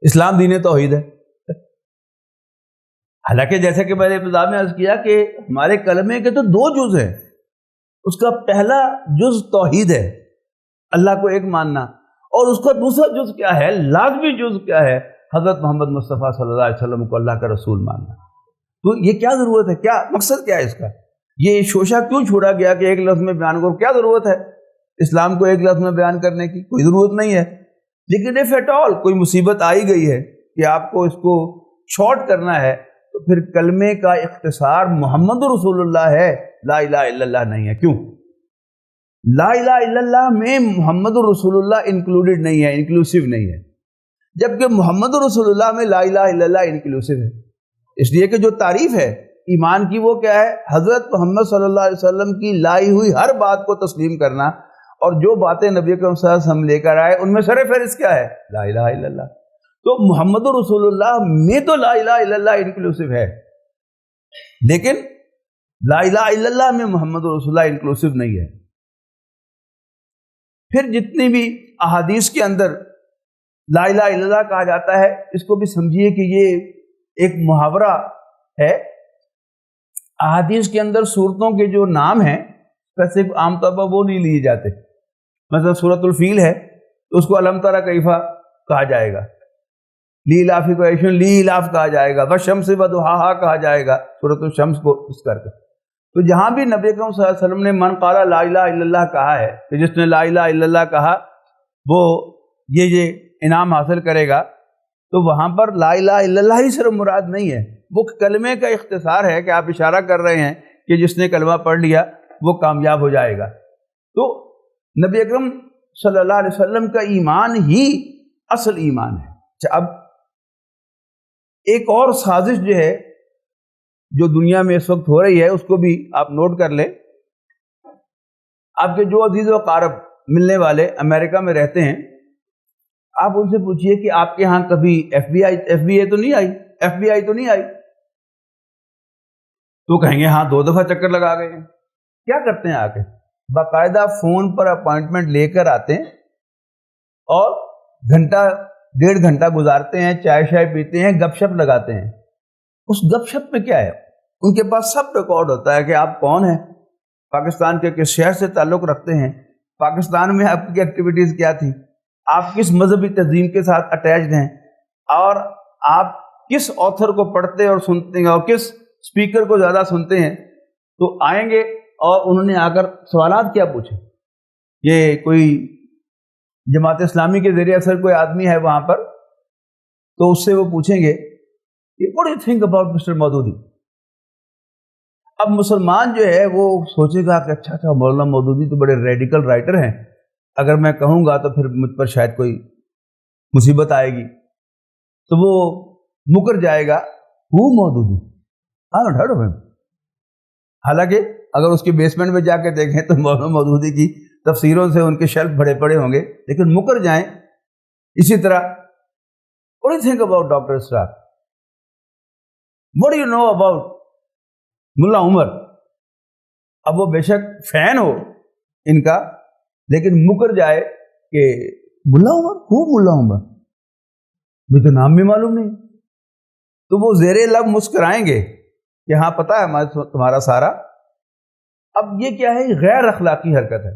Speaker 1: اسلام دین توحید ہے. حالانکہ جیسا کہ میں نے ابتدا میں عرض کیا کہ ہمارے کلمے کے تو 2 جز ہیں. اس کا پہلا جز توحید ہے، اللہ کو ایک ماننا، اور اس کا دوسرا جز کیا ہے، لازمی جز کیا ہے، حضرت محمد مصطفیٰ صلی اللہ علیہ وسلم کو اللہ کا رسول ماننا. تو یہ کیا ضرورت ہے، کیا مقصد کیا ہے اس کا، یہ شوشہ کیوں چھوڑا گیا کہ ایک لفظ میں بیان کرو؟ کیا ضرورت ہے اسلام کو ایک لفظ میں بیان کرنے کی؟ کوئی ضرورت نہیں ہے. لیکن if at all کوئی مصیبت آئی گئی ہے کہ آپ کو اس کو شارٹ کرنا ہے، تو پھر کلمے کا اختصار محمد رسول اللہ ہے، لا الہ الا اللہ نہیں ہے. کیوں؟ لا الہ الا اللہ میں محمد رسول اللہ انکلوڈیڈ نہیں ہے، انکلوسیو نہیں ہے، جبکہ محمد رسول اللہ میں لا الہ الا اللہ انکلوسیو ہے. اس لیے کہ جو تعریف ہے ایمان کی وہ کیا ہے، حضرت محمد صلی اللہ علیہ وسلم کی لائی ہوئی ہر بات کو تسلیم کرنا، اور جو باتیں نبی اکرم صلی اللہ علیہ وسلم لے کر آئے ان میں سر فہرست کیا ہے، لا الہ الا اللہ. تو محمد رسول اللہ میں تو لا الہ الا اللہ انکلوسیو ہے، لیکن لا الہ الا اللہ میں محمد رسول اللہ انکلوسیو نہیں ہے. پھر جتنی بھی احادیث کے اندر لا الہ الا اللہ کہا جاتا ہے، اس کو بھی سمجھیے کہ یہ ایک محاورہ ہے. احادیث کے اندر صورتوں کے جو نام ہیں صرف عام طور پر وہ نہیں لیے جاتے. مثلا سورۃ الفیل ہے تو اس کو الم تری کیف کہا جائے گا، لیلاف قریش لیلاف کہا جائے گا، والشمس وضحاہا کہا جائے گا سورۃ الشمس کو اس کر کے. تو جہاں بھی نبی اکرم صلی اللہ علیہ وسلم نے من قال لا الہ الا اللہ کہا ہے کہ جس نے لا الہ الا اللہ کہا وہ یہ انعام حاصل کرے گا، تو وہاں پر لا الہ الا اللہ ہی صرف مراد نہیں ہے، وہ کلمے کا اختصار ہے کہ آپ اشارہ کر رہے ہیں کہ جس نے کلمہ پڑھ لیا وہ کامیاب ہو جائے گا. تو نبی اکرم صلی اللہ علیہ وسلم کا ایمان ہی اصل ایمان ہے. اب ایک اور سازش جو ہے جو دنیا میں اس وقت ہو رہی ہے اس کو بھی آپ نوٹ کر لیں. آپ کے جو عزیز و اقارب ملنے والے امریکہ میں رہتے ہیں، آپ ان سے پوچھئے کہ آپ کے ہاں کبھی ایف بی آئی تو نہیں آئی؟ تو کہیں گے ہاں 2 دفعہ چکر لگا گئے ہیں. کیا کرتے ہیں آ کے؟ باقاعدہ فون پر اپوائنٹمنٹ لے کر آتے ہیں اور گھنٹہ 1.5 گھنٹہ گزارتے ہیں، چائے شائے پیتے ہیں، گپ شپ لگاتے ہیں. اس گپ شپ میں کیا ہے، ان کے پاس سب ریکارڈ ہوتا ہے کہ آپ کون ہیں، پاکستان کے کس شہر سے تعلق رکھتے ہیں، پاکستان میں آپ کی ایکٹیویٹیز کیا تھی، آپ کس مذہبی تنظیم کے ساتھ اٹیچڈ ہیں، اور آپ کس آتھر کو پڑھتے اور سنتے ہیں اور کس اسپیکر کو زیادہ سنتے ہیں. تو آئیں گے اور انہوں نے آ کر سوالات کیا پوچھے. یہ کوئی جماعت اسلامی کے ذریعے اثر کوئی آدمی ہے وہاں پر، تو اس سے وہ پوچھیں گے What do you think about Mr. Maududi? اب مسلمان جو ہے وہ سوچے گا کہ اچھا مولانا مودودی تو بڑے ریڈیکل رائٹر ہیں، اگر میں کہوں گا تو پھر مجھ پر شاید کوئی مصیبت آئے گی، تو وہ مکر جائے گا. Who Maududi? I haven't heard of him. حالانکہ اگر اس کے بیسمنٹ میں جا کے دیکھیں تو مولانا مودودی کی تفسیروں سے ان کے شیلف بڑے پڑے ہوں گے، لیکن مکر جائیں. اسی طرح What do you think about Dr. Israr؟ What do you know about ملا عمر؟ اب وہ بے شک فین ہو ان کا، لیکن مکر جائے کہ ملا عمر، خوب ملا عمر، مجھے تو نام بھی معلوم نہیں. تو وہ زیر لب مسکرائیں گے کہ ہاں پتہ ہے ہمارا تمہارا سارا. اب یہ کیا ہے، غیر اخلاقی حرکت ہے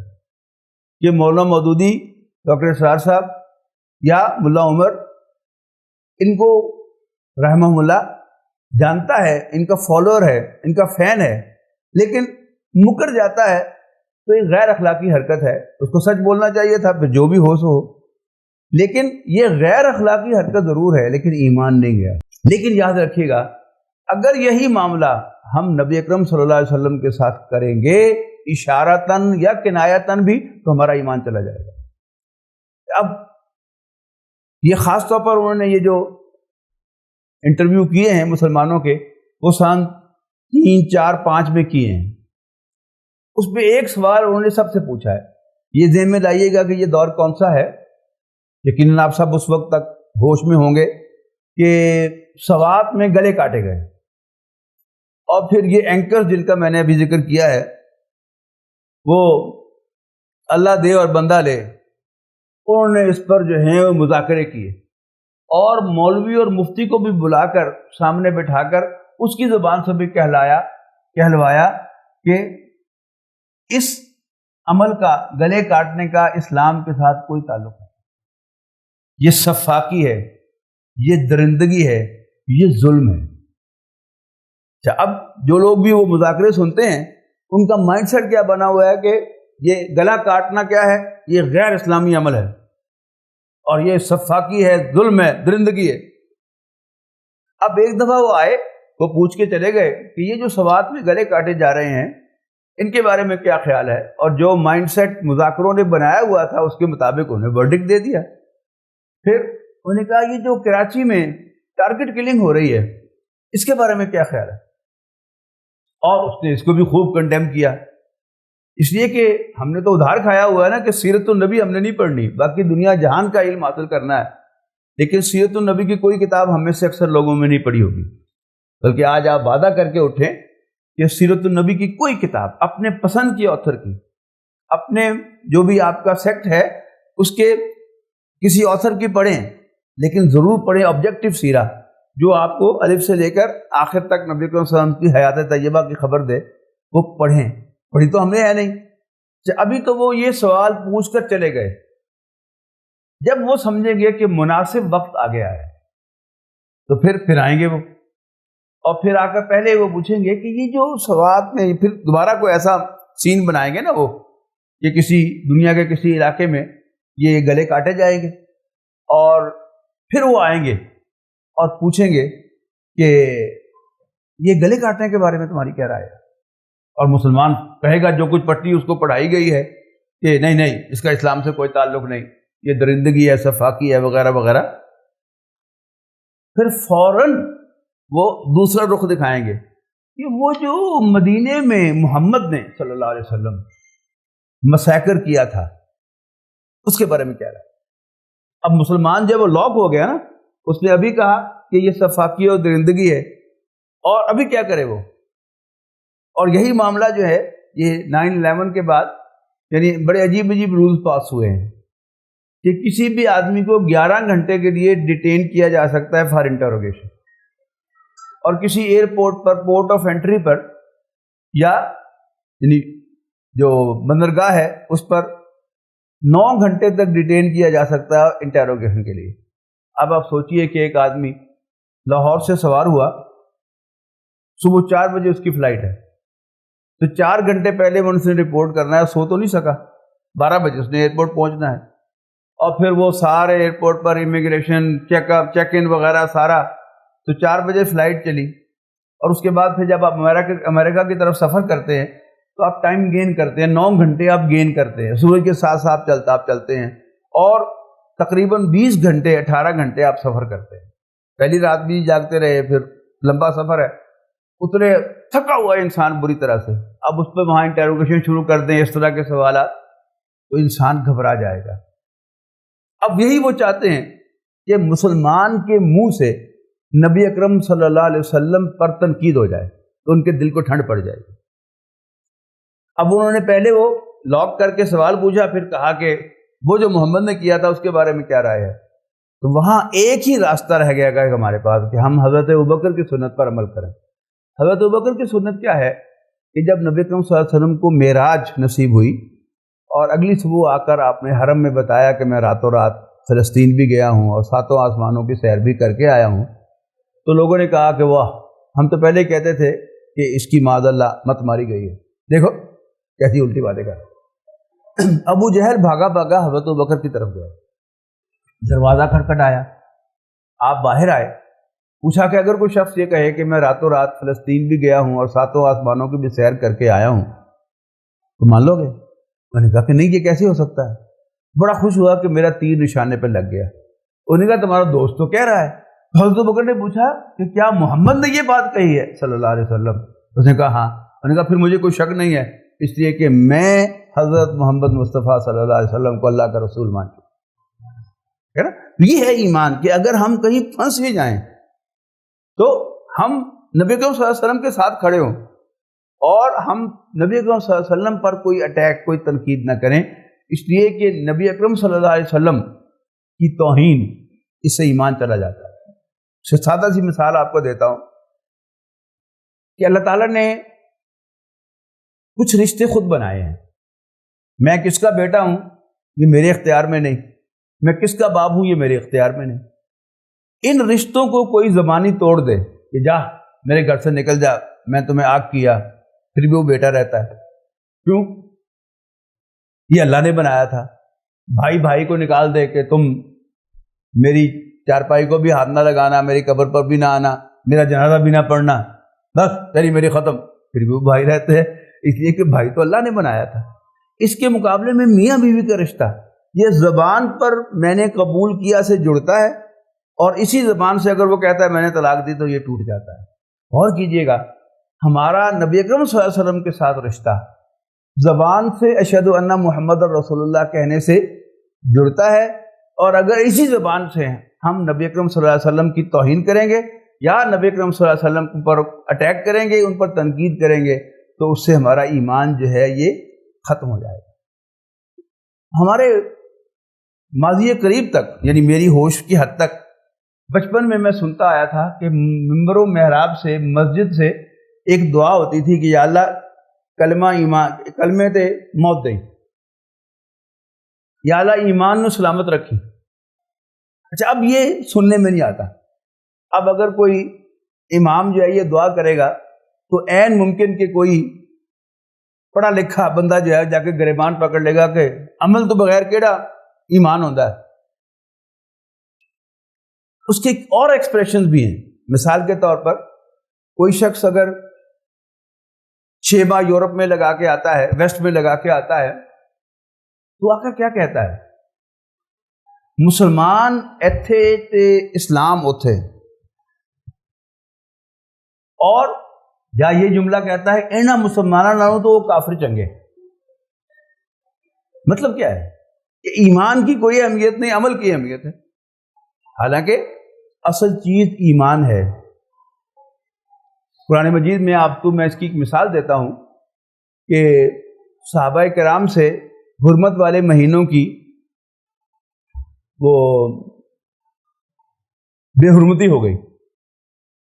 Speaker 1: کہ مولانا مودودی، ڈاکٹر اسرار صاحب یا ملا عمر ان کو رحمہ اللہ جانتا ہے، ان کا فالوور ہے، ان کا فین ہے، لیکن مکر جاتا ہے. تو یہ غیر اخلاقی حرکت ہے. اس کو سچ بولنا چاہیے تھا، پھر جو بھی ہو سو ہو، لیکن یہ غیر اخلاقی حرکت ضرور ہے، لیکن ایمان نہیں گیا. لیکن یاد رکھیے گا، اگر یہی معاملہ ہم نبی اکرم صلی اللہ علیہ وسلم کے ساتھ کریں گے اشارتاً یا کنایتاً بھی، تو ہمارا ایمان چلا جائے گا. اب یہ خاص طور پر انہوں نے یہ جو انٹرویو کیے ہیں مسلمانوں کے، وہ سن 3، 4، 5 میں کیے ہیں. اس پہ ایک سوال انہوں نے سب سے پوچھا ہے. یہ ذہن میں لائیے گا کہ یہ دور کون سا ہے. یقیناً آپ سب اس وقت تک ہوش میں ہوں گے کہ سوات میں گلے کاٹے گئے، اور پھر یہ اینکر جن کا میں نے ابھی ذکر کیا ہے، وہ اللہ دے اور بندہ لے، انہوں نے اس پر جو ہیں وہ مذاکرے کیے اور مولوی اور مفتی کو بھی بلا کر سامنے بٹھا کر اس کی زبان سے بھی کہلوایا کہ اس عمل کا، گلے کاٹنے کا، اسلام کے ساتھ کوئی تعلق نہیں، یہ سفاکی ہے، یہ درندگی ہے، یہ ظلم ہے۔ اچھا، اب جو لوگ بھی وہ مذاکرے سنتے ہیں ان کا مائنڈ سیٹ کیا بنا ہوا ہے کہ یہ گلا کاٹنا کیا ہے، یہ غیر اسلامی عمل ہے اور یہ سفاکی ہے، ظلم ہے، درندگی ہے۔ اب ایک دفعہ وہ آئے، وہ پوچھ کے چلے گئے کہ یہ جو سوات میں گلے کاٹے جا رہے ہیں ان کے بارے میں کیا خیال ہے، اور جو مائنڈ سیٹ مذاکروں نے بنایا ہوا تھا اس کے مطابق انہیں ورڈکٹ دے دیا۔ پھر انہوں نے کہا یہ جو کراچی میں ٹارگٹ کلنگ ہو رہی ہے اس کے بارے میں کیا خیال ہے، اور اس نے اس کو بھی خوب کنڈیم کیا، اس لیے کہ ہم نے تو ادھار کھایا ہوا ہے نا کہ سیرت النبی ہم نے نہیں پڑھنی، باقی دنیا جہان کا علم حاصل کرنا ہے، لیکن سیرت النبی کی کوئی کتاب ہم میں سے اکثر لوگوں میں نہیں پڑھی ہوگی، بلکہ آج آپ وعدہ کر کے اٹھیں کہ سیرت النبی کی کوئی کتاب اپنے پسند کی آتھر کی، اپنے جو بھی آپ کا سیکٹ ہے اس کے کسی آتھر کی پڑھیں، لیکن ضرور پڑھیں آبجیکٹو سیرہ جو آپ کو الف سے لے کر آخر تک نبی کریم صلی اللہ علیہ وسلم کی حیات طیبہ کی خبر دے، وہ پڑھیں۔ پڑھی تو ہم نے ہے نہیں۔ ابھی تو وہ یہ سوال پوچھ کر چلے گئے، جب وہ سمجھیں گے کہ مناسب وقت آ گیا ہے تو پھر آئیں گے وہ، اور پھر آ کر پہلے وہ پوچھیں گے کہ یہ جو سوات میں، پھر دوبارہ کوئی ایسا سین بنائیں گے نا وہ کہ کسی دنیا کے کسی علاقے میں یہ گلے کاٹے جائیں گے، اور پھر وہ آئیں گے اور پوچھیں گے کہ یہ گلے کاٹنے کے بارے میں تمہاری کیا رائے ہے، اور مسلمان کہے گا جو کچھ پٹی اس کو پڑھائی گئی ہے کہ نہیں اس کا اسلام سے کوئی تعلق نہیں، یہ درندگی ہے، سفاکی ہے، وغیرہ وغیرہ۔ پھر فوراً وہ دوسرا رخ دکھائیں گے کہ وہ جو مدینے میں محمد نے صلی اللہ علیہ وسلم مسیکر کیا تھا اس کے بارے میں کیا رہا۔ اب مسلمان جب وہ لاک ہو گیا نا، اس نے ابھی کہا کہ یہ سفاکی اور درندگی ہے، اور ابھی کیا کرے وہ؟ اور یہی معاملہ جو ہے یہ 9/11 کے بعد یعنی بڑے عجیب رولز پاس ہوئے ہیں کہ کسی بھی آدمی کو 11 گھنٹے کے لیے ڈیٹین کیا جا سکتا ہے فار انٹروگیشن، اور کسی ایئرپورٹ پر، پورٹ آف انٹری پر، یا یعنی جو بندرگاہ ہے اس پر 9 گھنٹے تک ڈیٹین کیا جا سکتا ہے انٹروگیشن کے لیے۔ اب آپ سوچئے کہ ایک آدمی لاہور سے سوار ہوا، صبح 4 بجے اس کی فلائٹ ہے، تو 4 گھنٹے پہلے اس نے رپورٹ کرنا ہے، سو تو نہیں سکا، 12 بجے اس نے ایئرپورٹ پہنچنا ہے، اور پھر وہ سارے ایئرپورٹ پر امیگریشن، چیک اپ، چیک ان وغیرہ سارا، تو 4 بجے فلائٹ چلی، اور اس کے بعد پھر جب آپ امریکہ کی طرف سفر کرتے ہیں تو آپ ٹائم گین کرتے ہیں، 9 گھنٹے آپ گین کرتے ہیں، سورج کے ساتھ ساتھ آپ چلتے ہیں، اور تقریباً 20 گھنٹے 18 گھنٹے آپ سفر کرتے ہیں۔ پہلی رات بھی جاگتے رہے، پھر لمبا سفر ہے، اتنے تھکا ہوا ہے انسان بری طرح سے، اب اس پہ وہاں انٹروگیشن شروع کر دیں اس طرح کے سوالات، تو انسان گھبرا جائے گا۔ اب یہی وہ چاہتے ہیں کہ مسلمان کے منہ سے نبی اکرم صلی اللہ علیہ وسلم پر تنقید ہو جائے تو ان کے دل کو ٹھنڈ پڑ جائے گی۔ اب انہوں نے پہلے وہ لاک کر کے سوال پوچھا، پھر کہا کہ وہ جو محمد نے کیا تھا اس کے بارے میں کیا رائے ہے، تو وہاں ایک ہی راستہ رہ گیا کہ ہمارے پاس کہ ہم حضرت ابوبکر کی سنت پر عمل کریں۔ حضرت ابوبکر کی سنت کیا ہے کہ جب نبی اکرم صلی اللہ علیہ وسلم کو معراج نصیب ہوئی اور اگلی صبح آ کر آپ نے حرم میں بتایا کہ میں راتوں رات فلسطین بھی گیا ہوں اور 7 آسمانوں کی سیر بھی کر کے آیا ہوں، تو لوگوں نے کہا کہ واہ، ہم تو پہلے کہتے تھے کہ اس کی معاذ اللہ مت ماری گئی ہے، دیکھو کیسی الٹی باتیں کر۔ ابو جہل بھاگا حضرت ابوبکر کی طرف گیا، دروازہ کھٹکھٹایا، آپ باہر آئے، پوچھا کہ اگر کوئی شخص یہ کہے کہ میں راتوں رات فلسطین بھی گیا ہوں اور 7 آسمانوں کی بھی سیر کر کے آیا ہوں تو مان لو گے؟ میں نے کہا کہ نہیں، یہ کیسے ہو سکتا ہے۔ بڑا خوش ہوا کہ میرا تیر نشانے پہ لگ گیا۔ انہوں نے کہا تمہارا دوست تو کہہ رہا ہے۔ حضرت ابوبکر نے پوچھا کہ کیا محمد نے یہ بات کہی ہے صلی اللہ علیہ وسلم؟ اس نے کہا ہاں۔ انہوں نے کہا پھر مجھے کوئی شک نہیں ہے، اس لیے کہ میں حضرت محمد مصطفیٰ صلی اللہ علیہ وسلم کو اللہ کا رسول مان چکا ہے نا۔ یہ ہے ایمان کہ اگر ہم کہیں پھنس بھی جائیں تو ہم نبی اکرم صلی اللہ علیہ وسلم کے ساتھ کھڑے ہوں، اور ہم نبی اکرم صلی اللہ علیہ وسلم پر کوئی اٹیک، کوئی تنقید نہ کریں، اس لیے کہ نبی اکرم صلی اللہ علیہ وسلم کی توہین اس سے ایمان چلا جاتا ہے۔ سادہ سی مثال آپ کو دیتا ہوں کہ اللہ تعالیٰ نے کچھ رشتے خود بنائے ہیں۔ میں کس کا بیٹا ہوں یہ میرے اختیار میں نہیں، میں کس کا باپ ہوں یہ میرے اختیار میں نہیں۔ ان رشتوں کو کوئی زبانی توڑ دے کہ جا میرے گھر سے نکل جا، میں تمہیں آگ کیا، پھر بھی وہ بیٹا رہتا ہے۔ کیوں؟ یہ اللہ نے بنایا تھا۔ بھائی بھائی کو نکال دے کہ تم میری چارپائی کو بھی ہاتھ نہ لگانا، میری قبر پر بھی نہ آنا، میرا جنازہ بھی نہ پڑھنا، بس تیری میری ختم، پھر بھی وہ بھائی رہتے ہیں، اس لیے کہ بھائی تو اللہ نے بنایا تھا۔ اس کے مقابلے میں میاں بیوی کا رشتہ یہ زبان پر میں نے قبول کیا سے جڑتا ہے، اور اسی زبان سے اگر وہ کہتا ہے میں نے طلاق دی تو یہ ٹوٹ جاتا ہے۔ غور کیجئے گا، ہمارا نبی اکرم صلی اللہ علیہ وسلم کے ساتھ رشتہ زبان سے اشہد ان محمد رسول اللہ کہنے سے جڑتا ہے، اور اگر اسی زبان سے ہم نبی اکرم صلی اللہ علیہ وسلم کی توہین کریں گے یا نبی اکرم صلی اللہ علیہ وسلم پر اٹیک کریں گے، ان پر تنقید کریں گے، تو اس سے ہمارا ایمان جو ہے یہ ختم ہو جائے گا۔ ہمارے ماضی قریب تک، یعنی میری ہوش کی حد تک، بچپن میں سنتا آیا تھا کہ ممبر و محراب سے، مسجد سے ایک دعا ہوتی تھی کہ یا اللہ کلمہ ایمان، کلمے تے موت دئی، یا اللہ ایمان نو سلامت رکھی۔ اچھا، اب یہ سننے میں نہیں آتا۔ اب اگر کوئی امام جو ہے یہ دعا کرے گا تو عین ممکن کہ کوئی پڑھا لکھا بندہ جو ہے جا کے گریبان پکڑ لے گا کہ عمل تو بغیر کیڑا ایمان ہوتا ہے۔ اس کے اور ایکسپریشنز بھی ہیں۔ مثال کے طور پر کوئی شخص اگر شیبہ یورپ میں لگا کے آتا ہے، ویسٹ میں لگا کے آتا ہے، تو آقا کیا کہتا ہے؟ مسلمان ایتھے تے اسلام اوتھے، اور یا یہ جملہ کہتا ہے اینا مسلمانہ نالوں تو وہ کافر چنگے۔ مطلب کیا ہے کہ ایمان کی کوئی اہمیت نہیں، عمل کی اہمیت ہے، حالانکہ اصل چیز ایمان ہے۔ قرآن مجید میں میں اس کی ایک مثال دیتا ہوں کہ صحابہ کرام سے حرمت والے مہینوں کی وہ بے حرمتی ہو گئی۔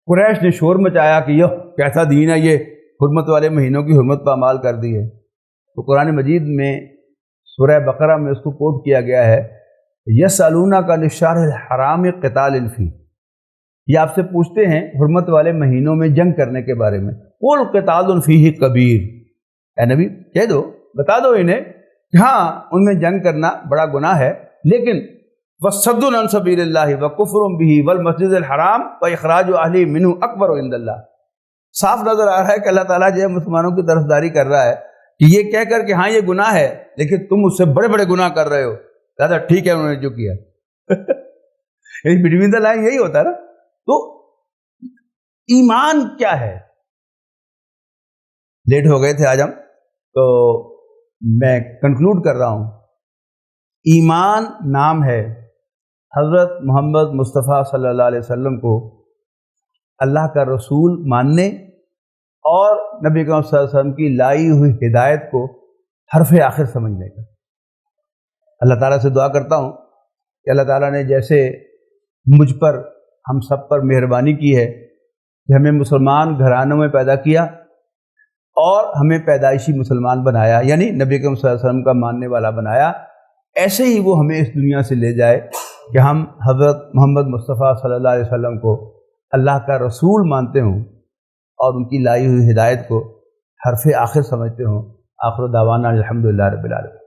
Speaker 1: قریش نے شور مچایا کہ یہ کیسا دین ہے، یہ حرمت والے مہینوں کی حرمت پامال کر دی ہے۔ تو قرآن مجید میں سورہ بقرہ میں اس کو کوٹ کیا گیا ہے، یسألونک عن الشہر الحرام قتال فیہ، یہ آپ سے پوچھتے ہیں حرمت والے مہینوں میں جنگ کرنے کے بارے میں، قل قتال فیہ کبیر، اے نبی کہہ دو، بتا دو انہیں کہ ہاں ان میں جنگ کرنا بڑا گناہ ہے، لیکن وَصَدٌّ عَن سَبِيلِ اللَّهِ وَكُفْرٌ بِهِ وَالْمَسْجِدِ الْحَرَامِ وَإِخْرَاجُ أَهْلِهِ مِنْهُ أَكْبَرُ عِندَ اللَّهِ۔ صاف نظر آ رہا ہے کہ اللہ تعالیٰ جو ہے مسلمانوں کی طرفداری کر رہا ہے کہ یہ کہہ کر کہ ہاں یہ گناہ ہے، لیکن تم اس سے بڑے بڑے گناہ کر رہے ہو، لہذا ٹھیک ہے انہوں نے جو کیا۔ یعنی بٹوین دا لائن یہی ہوتا ہے نا۔ تو ایمان کیا ہے؟ لیٹ ہو گئے تھے آج ہم، تو میں کنکلوڈ کر رہا ہوں۔ ایمان نام ہے، حضرت محمد مصطفیٰ صلی اللہ علیہ وسلم کو اللہ کا رسول ماننے اور نبی کریم صلی اللہ علیہ وسلم کی لائی ہوئی ہدایت کو حرف آخر سمجھنے کا۔ اللہ تعالیٰ سے دعا کرتا ہوں کہ اللہ تعالیٰ نے جیسے مجھ پر، ہم سب پر مہربانی کی ہے کہ ہمیں مسلمان گھرانوں میں پیدا کیا اور ہمیں پیدائشی مسلمان بنایا، یعنی نبی کریم صلی اللہ علیہ وسلم کا ماننے والا بنایا، ایسے ہی وہ ہمیں اس دنیا سے لے جائے کہ ہم حضرت محمد مصطفیٰ صلی اللہ علیہ وسلم کو اللہ کا رسول مانتے ہوں اور ان کی لائی ہوئی ہدایت کو حرف آخر سمجھتے ہوں۔ آخر دعوانا الحمدللہ رب العالمین۔